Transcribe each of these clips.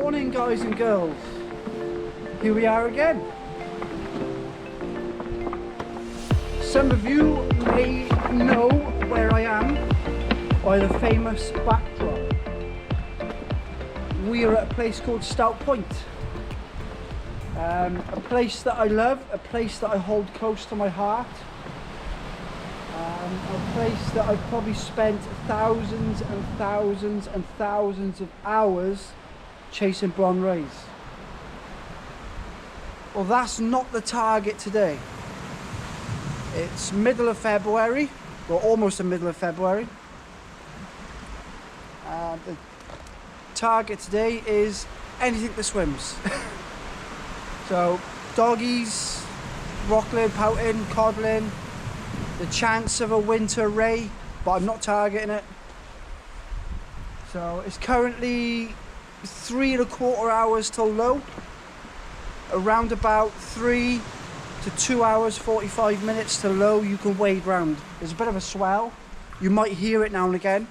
Morning, guys and girls. Here we are again. Some of you may know where I am by the famous backdrop. We are at a place called Stout Point. A place that I love, a place that I hold close to my heart. A place that I've probably spent thousands and thousands and thousands of hours chasing blonde rays. Well, that's not the target today. It's middle of February, or almost the middle of February. The target today is anything that swims. So, doggies, rockling, pouting, codling, the chance of a winter ray, but I'm not targeting it. So it's currently 3¼ hours till low, around about 3 to 2 hours 45 minutes to low. You can wade round. There's a bit of a swell, you might hear it now and again,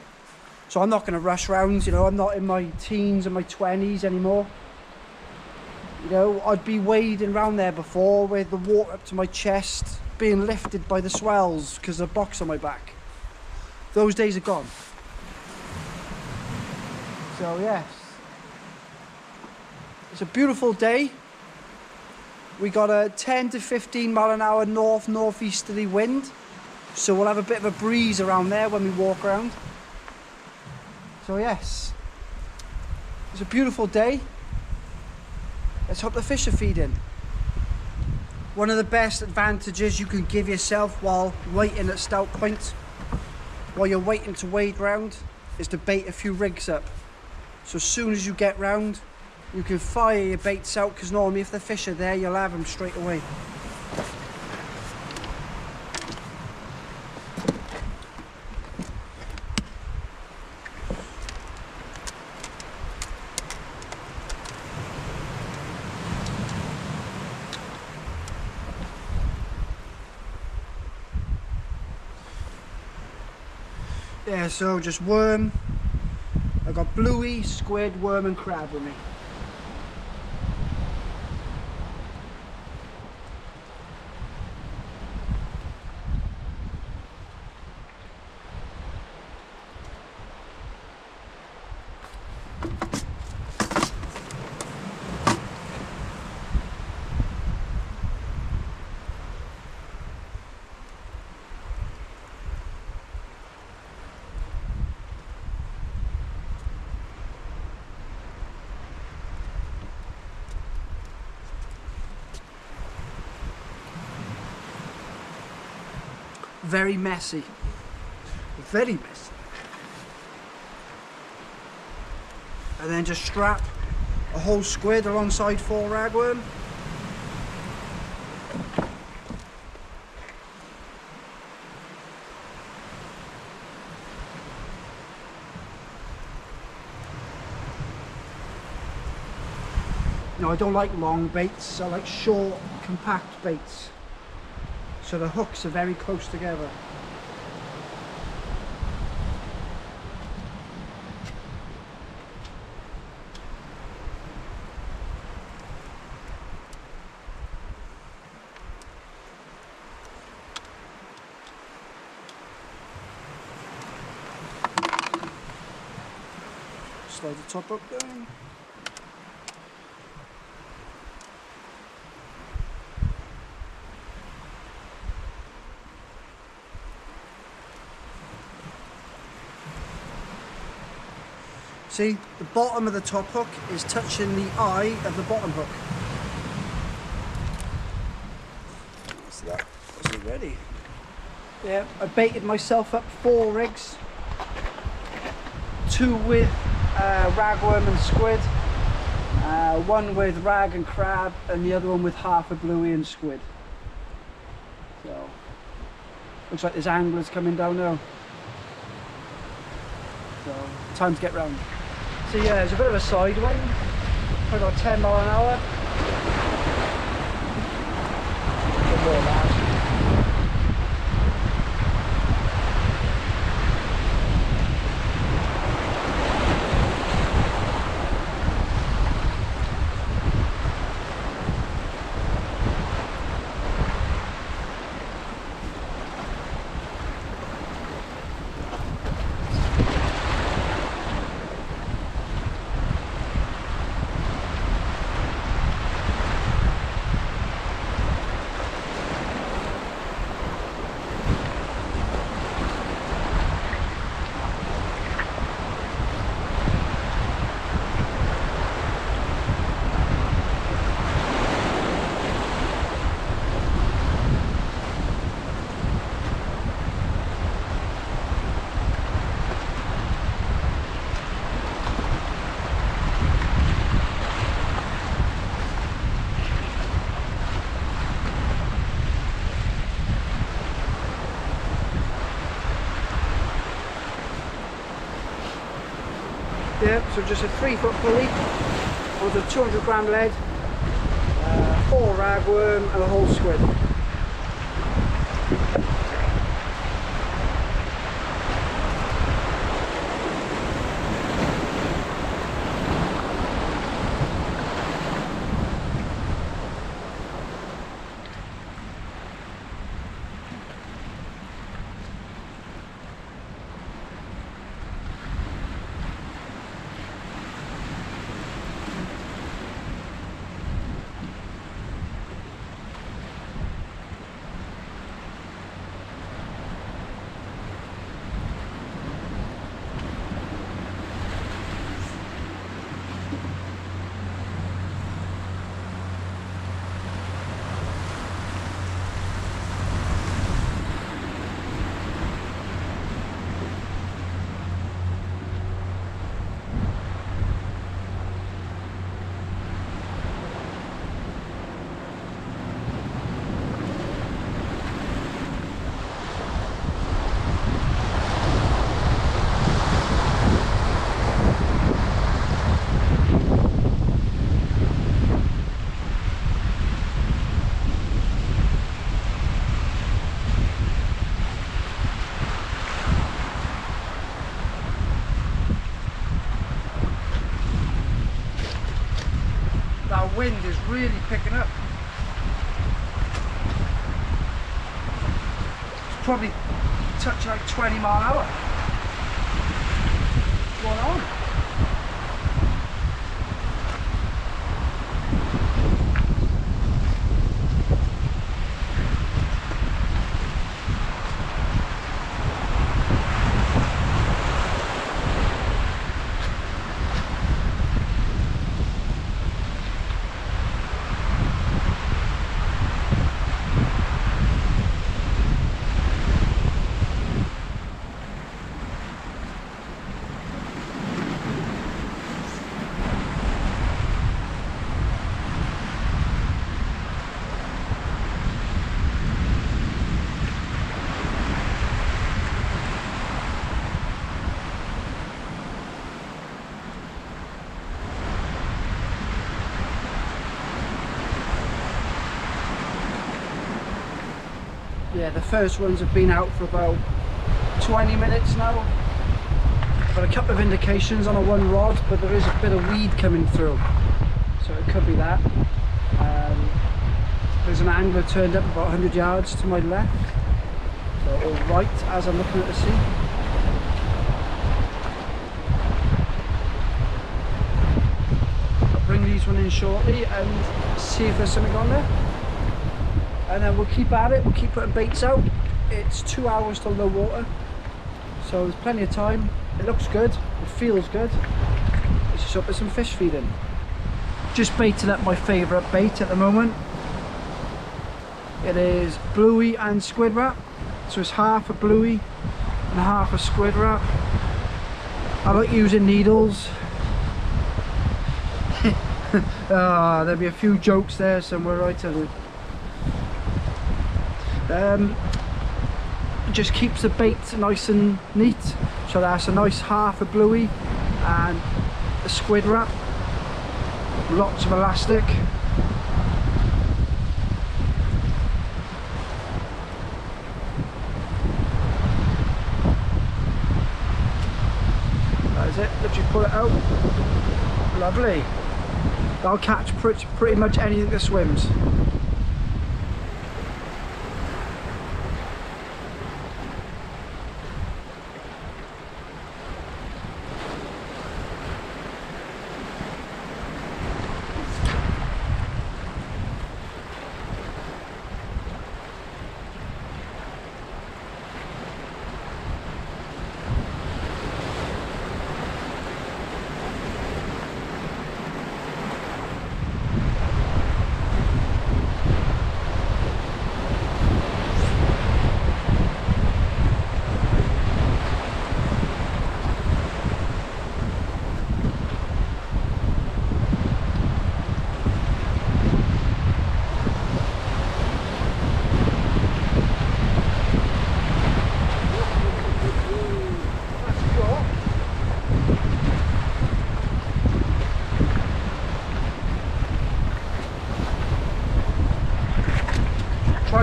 so I'm not going to rush round. You know, I'm not in my teens and my 20s anymore. You know, I'd be wading around there before with the water up to my chest, being lifted by the swells because of the box on my back. Those days are gone. So yes, it's a beautiful day. We got a 10 to 15 mile an hour northeasterly wind, so we'll have a bit of a breeze around there when we walk around. So yes, it's a beautiful day. Let's hope the fish are feeding. One of the best advantages you can give yourself while waiting at Stout Point, while you're waiting to wade round, is to bait a few rigs up. So as soon as you get round, you can fire your baits out, because normally if the fish are there, you'll have them straight away. Yeah, so just worm. I got bluey, squid, worm and crab with me. Very messy. Very messy. And then just strap a whole squid alongside 4 ragworm. No, I don't like long baits, I like short, compact baits. So the hooks are very close together. Slide the top up down. See, the bottom of the top hook is touching the eye of the bottom hook. So that was it ready. Yeah, I baited myself up 4 rigs. 2 with ragworm and squid. 1 with rag and crab, and the other one with half a bluey and squid. So, looks like there's anglers coming down now. So, time to get round. So yeah, there's a bit of a side wind, probably about 10 mile an hour. A bit more of that. Yeah, so just a 3-foot pulley onto 200 gram lead, 4 ragworm and a whole squid. That wind is really picking up. It's probably touching like 20 mile an hour. What's going on? Yeah, the first ones have been out for about 20 minutes now. I've got a couple of indications on a one rod, but there is a bit of weed coming through, so it could be that. There's an angler turned up about 100 yards to my left, so all right as I'm looking at the sea. I'll bring these one in shortly and see if there's something on there. And then we'll keep at it, we'll keep putting baits out. It's 2 hours till low water, so there's plenty of time. It looks good, it feels good. Let's just put some fish feed in. Just baiting up my favourite bait at the moment. It is bluey and squid wrap, so it's half a bluey and half a squid wrap. I like using needles. There'll be a few jokes there somewhere, I tell you. Just keeps the bait nice and neat, so that's a nice half a bluey and a squid wrap, lots of elastic. That is it, literally pull it out. Lovely. I'll catch pretty much anything that swims.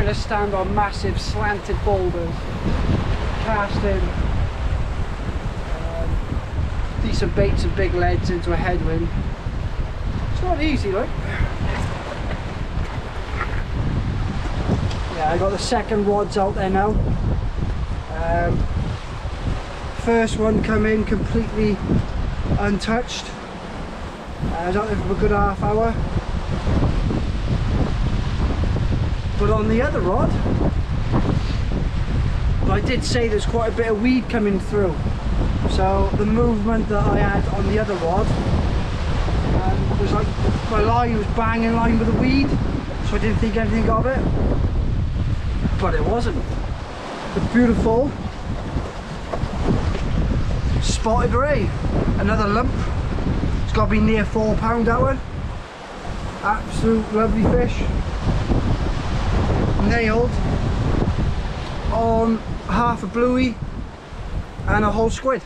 to stand on massive slanted boulders, casting decent baits and big leads into a headwind. It's not easy, like. Yeah, I got the second rods out there now. First one come in completely untouched. I was out there for a good half hour. But on the other rod, I did say there's quite a bit of weed coming through. So the movement that I had on the other rod was like my line was bang in line with the weed, so I didn't think anything of it. But it wasn't. The beautiful spotted ray, another lump. It's got to be near 4 pound that one. Absolute lovely fish. Nailed on half a bluey and a whole squid.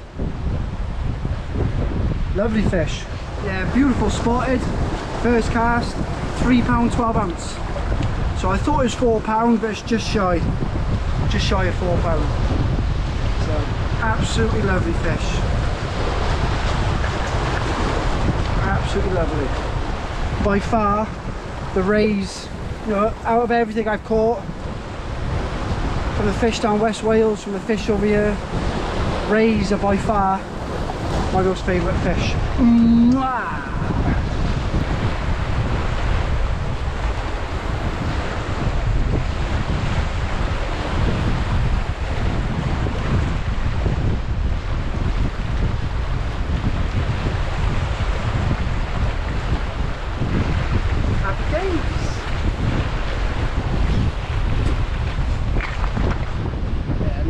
Lovely fish. Yeah, beautiful spotted. First cast, £3, 12 ounce. So I thought it was 4 pound, but it's just shy of 4 pound. So absolutely lovely fish. Absolutely lovely. By far, the rays, you know, out of everything I've caught, from the fish down West Wales, from the fish over here, rays are by far my most favourite fish. Mwah!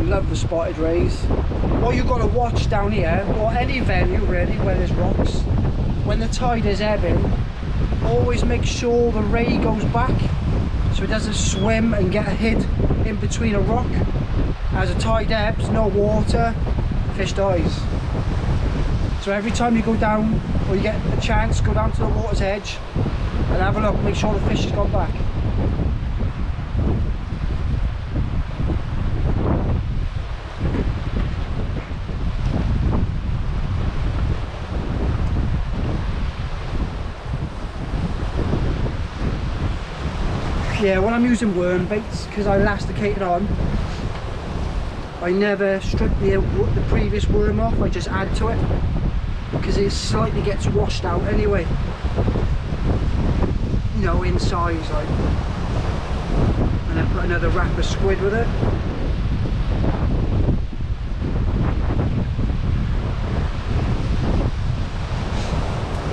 Love the spotted rays. What you've got to watch down here, or any venue really where there's rocks, when the tide is ebbing, always make sure the ray goes back so it doesn't swim and get hid in between a rock. As the tide ebbs, no water, fish dies. So every time you go down, or you get a chance, go down to the water's edge and have a look, make sure the fish has gone back. Yeah, when I'm using worm baits, because I elasticated on, I never strip the previous worm off, I just add to it, because it slightly gets washed out anyway, you know, in size, like. And then put another wrap of squid with it.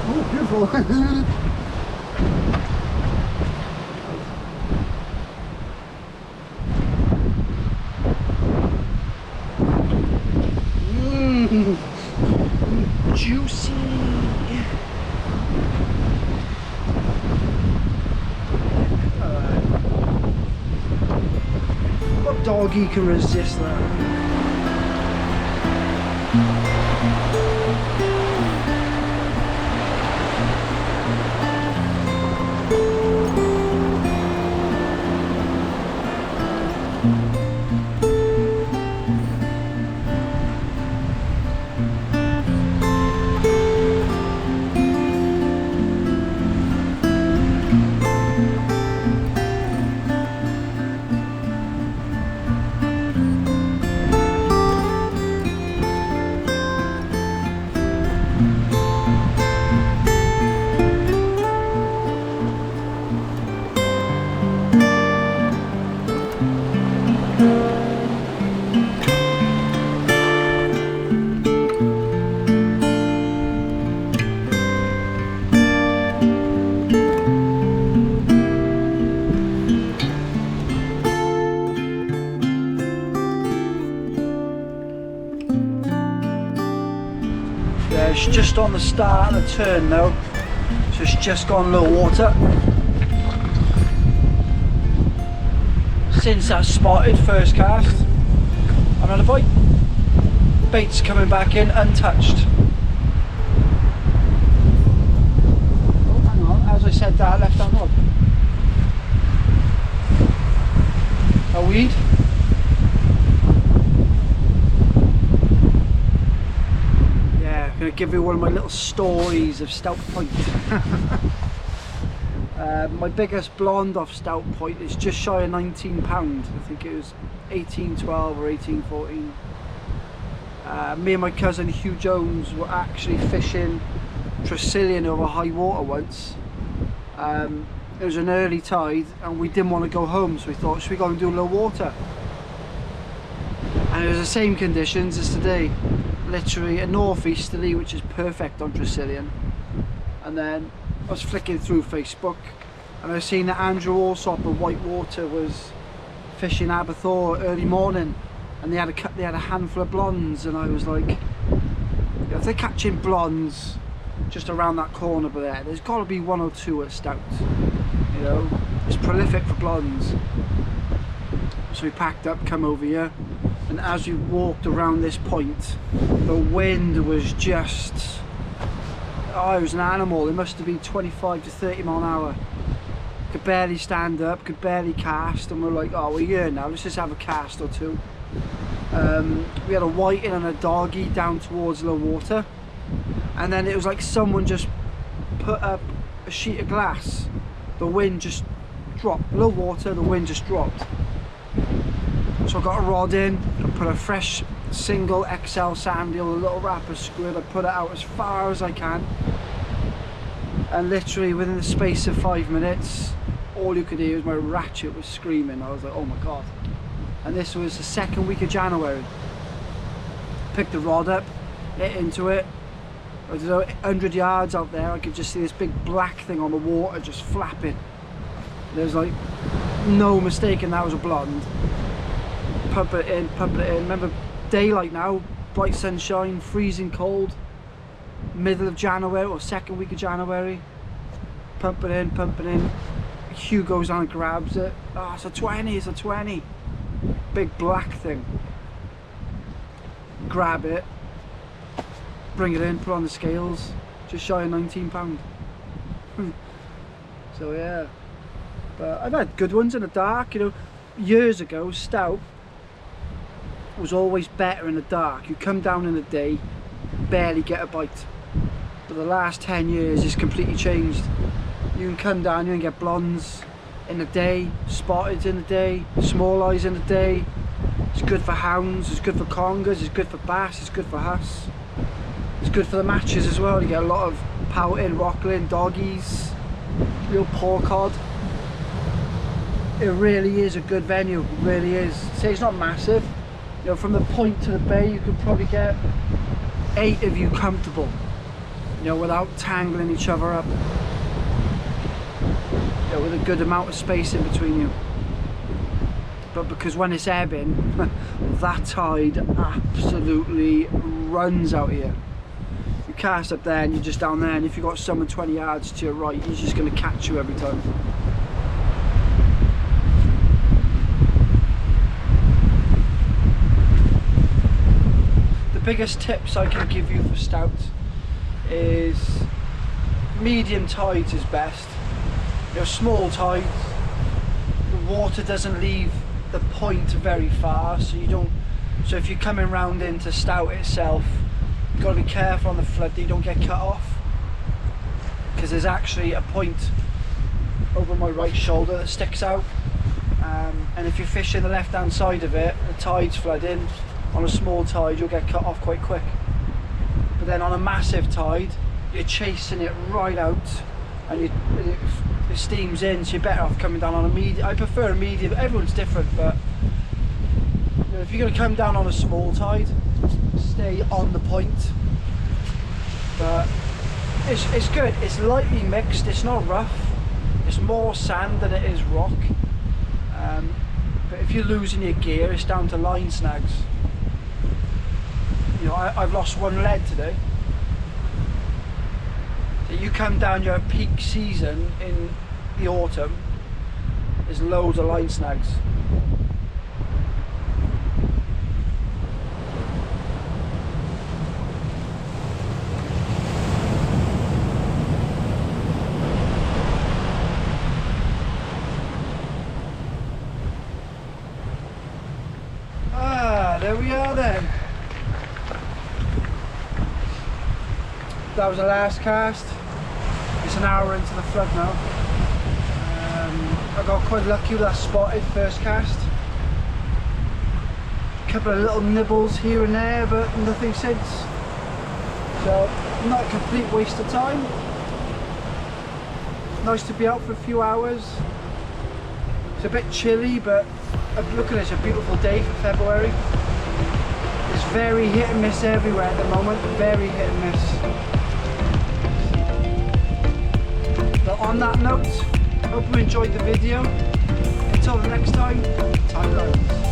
Oh, beautiful. Juicy. What doggy can resist that? It's just on the start of the turn now, so it's just gone low water. Since that spotted first cast, another bite. Bait's coming back in untouched. Oh, hang on, as I said that, left hand rod. going to give you one of my little stories of Stout Point. My biggest blonde off Stout Point is just shy of £19. I think it was 1812 or 1814. Me and my cousin Hugh Jones were actually fishing Tresillian over high water once. It was an early tide and we didn't want to go home, so we thought, should we go and do low water? And it was the same conditions as today, literally a northeasterly, which is perfect on Tresillian. And then I was flicking through Facebook and I seen that Andrew Allsop of Whitewater was fishing Aberthaw early morning, and they had a handful of blondes, and I was like, if they're catching blondes just around that corner over there's got to be one or two at Stout. You know, it's prolific for blondes. So we packed up, come over here, and as we walked around this point, the wind was just, oh, it was an animal. It must have been 25 to 30 mile an hour. Could barely stand up, could barely cast, and we're like, oh, we're here now, let's just have a cast or two. We had a whiting and a doggy down towards low water, and then it was like someone just put up a sheet of glass. The wind just dropped, low water, the wind just dropped. So I got a rod in, I put a fresh single XL sand eel, a little wrapper squid, I put it out as far as I can, and literally within the space of 5 minutes, all you could hear was my ratchet was screaming. I was like, oh my god. And this was the second week of January. Picked the rod up, hit into it. I don't know, 100 yards out there, I could just see this big black thing on the water just flapping. There's like no mistaking that was a blonde. Pump it in, pump it in. Remember, daylight now, bright sunshine, freezing cold. Middle of January or second week of January. Pump it in, pump it in. Hugh goes on and grabs it. Oh, it's a 20, it's a 20. Big black thing. Grab it, bring it in, put on the scales, just shy of £19. So yeah, but I've had good ones in the dark, you know. Years ago, Stout was always better in the dark. You come down in the day, barely get a bite. But the last 10 years it's completely changed. You can come down, you can get blondes in the day, spotted in the day, small eyes in the day. It's good for hounds, it's good for congers, it's good for bass, it's good for huss. It's good for the matches as well. You get a lot of pouting, rockling, doggies, real poor cod. It really is a good venue, it really is. Say it's not massive. You know, from the point to the bay, you could probably get 8 of you comfortable. You know, without tangling each other up. You know, with a good amount of space in between you. But because when it's ebbing, that tide absolutely runs out here. You cast up there and you're just down there, and if you've got someone 20 yards to your right, he's just going to catch you every time. The biggest tips I can give you for Stout is medium tides is best. You know, small tides, the water doesn't leave the point very far, so you don't. So if you're coming round into Stout itself, you've got to be careful on the flood that you don't get cut off, because there's actually a point over my right shoulder that sticks out, and if you're fishing the left hand side of it, the tide's flooding. On a small tide you'll get cut off quite quick, but then on a massive tide you're chasing it right out, and it steams in, so you're better off coming down on a medium. I prefer a medium, everyone's different, but you know, if you're going to come down on a small tide, stay on the point. But it's good, it's lightly mixed, it's not rough, it's more sand than it is rock. But if you're losing your gear, it's down to line snags. You know, I've lost one lead today. So you come down your peak season in the autumn, there's loads of line snags. There we are then. that was the last cast. It's an hour into the flood now. I got quite lucky with that spotted first cast. A couple of little nibbles here and there, but nothing since. So, not a complete waste of time. Nice to be out for a few hours. It's a bit chilly, but look at this, a beautiful day for February. It's very hit and miss everywhere at the moment, very hit and miss. But on that note, hope you enjoyed the video. Until the next time, Tidal.